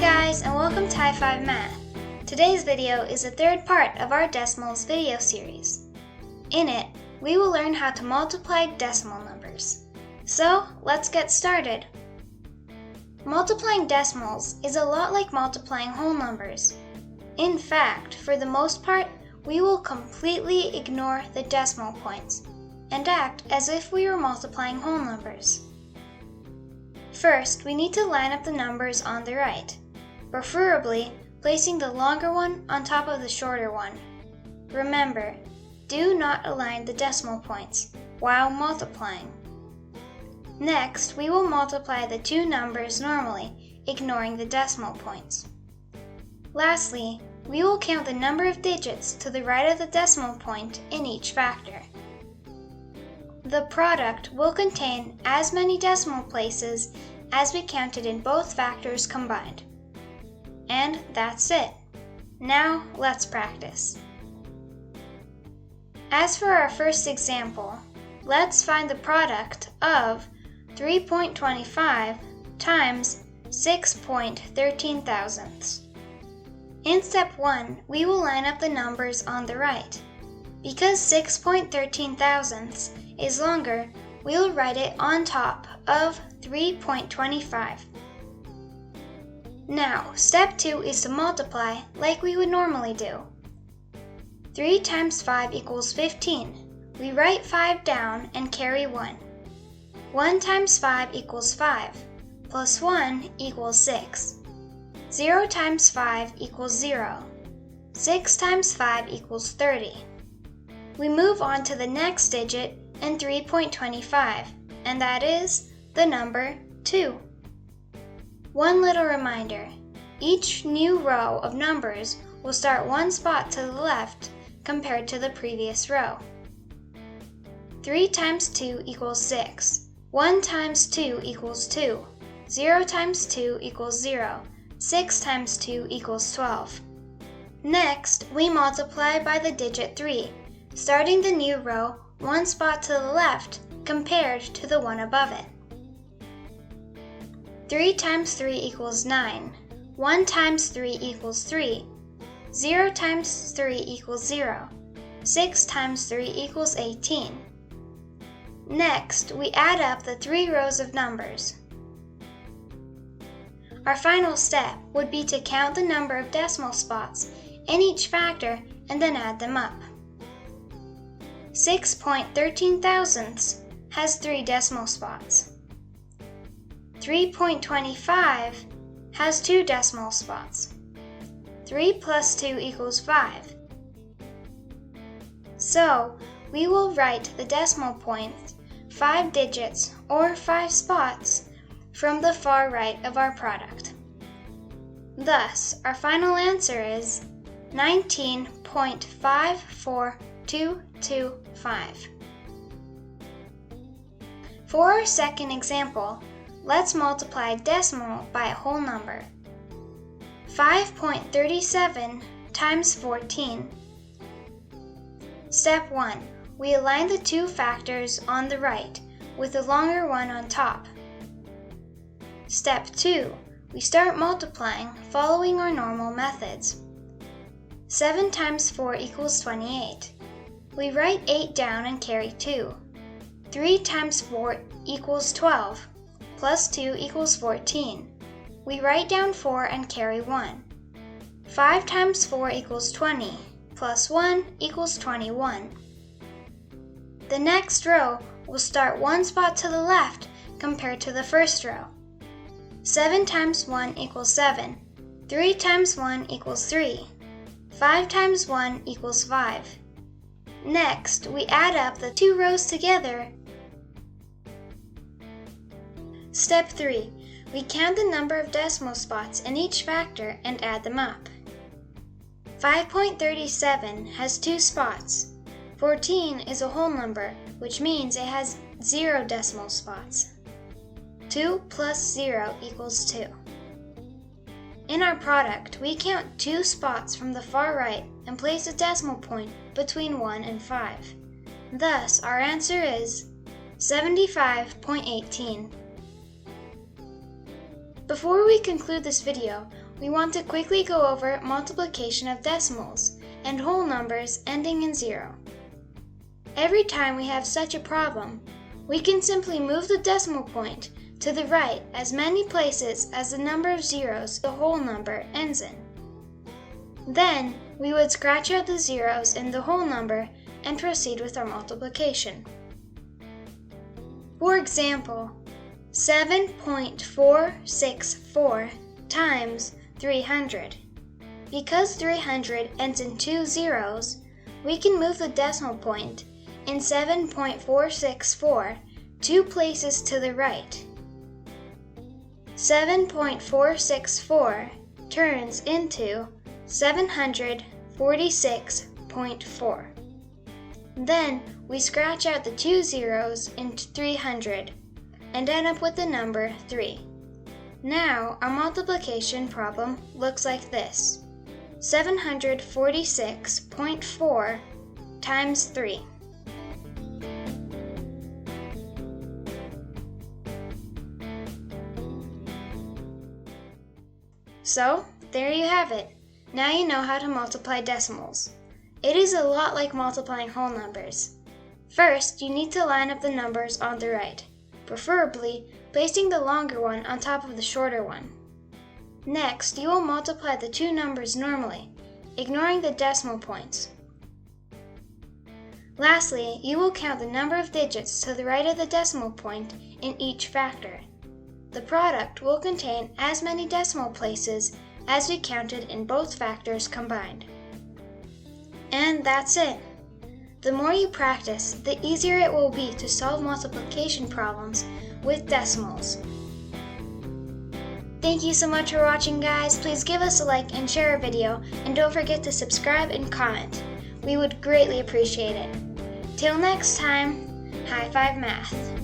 guys, and welcome to High Five Math. Today's video is the third part of our decimals video series. In it, we will learn how to multiply decimal numbers. So, let's get started. Multiplying decimals is a lot like multiplying whole numbers. In fact, for the most part, we will completely ignore the decimal points and act as if we were multiplying whole numbers. First, we need to line up the numbers on the right, preferably placing the longer one on top of the shorter one. Remember, do not align the decimal points while multiplying. Next, we will multiply the two numbers normally, ignoring the decimal points. Lastly, we will count the number of digits to the right of the decimal point in each factor. The product will contain as many decimal places as we counted in both factors combined. And that's it. Now let's practice. As for our first example, let's find the product of 3.25 times 6.13 thousandths. In step 1, we will line up the numbers on the right. Because 6.13 thousandths is longer, we'll write it on top of 3.25. Now, step 2 is to multiply like we would normally do. 3 times 5 equals 15. We write 5 down and carry 1. 1 times 5 equals 5, plus 1 equals 6. 0 times 5 equals 0. 6 times 5 equals 30. We move on to the next digit in 3.25, and that is the number 2. One little reminder, each new row of numbers will start one spot to the left compared to the previous row. 3 times 2 equals 6. 1 times 2 equals 2. 0 times 2 equals 0. 6 times 2 equals 12. Next, we multiply by the digit 3, starting the new row one spot to the left compared to the one above it. 3 times 3 equals 9. 1 times 3 equals 3. 0 times 3 equals 0. 6 times 3 equals 18. Next, we add up the 3 rows of numbers. Our final step would be to count the number of decimal spots in each factor and then add them up. 6.13 thousandths has 3 decimal spots. 3.25 has 2 decimal spots. 3 plus 2 equals 5. So, we will write the decimal point 5 digits or 5 spots from the far right of our product. Thus, our final answer is 19.54225. For our second example, let's multiply decimal by a whole number. 5.37 times 14. Step 1. We align the two factors on the right with the longer one on top. Step 2. We start multiplying following our normal methods. 7 times 4 equals 28. We write 8 down and carry 2. 3 times 4 equals 12, plus 2 equals 14. We write down 4 and carry 1. 5 times 4 equals 20, plus 1 equals 21. The next row will start one spot to the left compared to the first row. 7 times 1 equals 7. 3 times 1 equals 3. 5 times 1 equals 5. Next, we add up the 2 rows together. Step 3. We count the number of decimal spots in each factor and add them up. 5.37 has 2 spots. 14 is a whole number, which means it has 0 decimal spots. 2 plus 0 equals 2. In our product, we count 2 spots from the far right and place a decimal point between 1 and 5. Thus, our answer is 75.18. Before we conclude this video, we want to quickly go over multiplication of decimals and whole numbers ending in 0. Every time we have such a problem, we can simply move the decimal point to the right as many places as the number of zeros the whole number ends in. Then, we would scratch out the zeros in the whole number and proceed with our multiplication. For example, 7.464 times 300. Because 300 ends in 2 zeros, we can move the decimal point in 7.464 2 places to the right. 7.464 turns into 746.4. Then we scratch out the 2 zeros into 300 and end up with the number 3. Now our multiplication problem looks like this: 746.4 times 3. So, there you have it. Now you know how to multiply decimals. It is a lot like multiplying whole numbers. First, you need to line up the numbers on the right, preferably placing the longer one on top of the shorter one. Next, you will multiply the two numbers normally, ignoring the decimal points. Lastly, you will count the number of digits to the right of the decimal point in each factor. The product will contain as many decimal places as we counted in both factors combined. And that's it. The more you practice, the easier it will be to solve multiplication problems with decimals. Thank you so much for watching, guys. Please give us a like and share our video, and don't forget to subscribe and comment. We would greatly appreciate it. Till next time, High Five Math.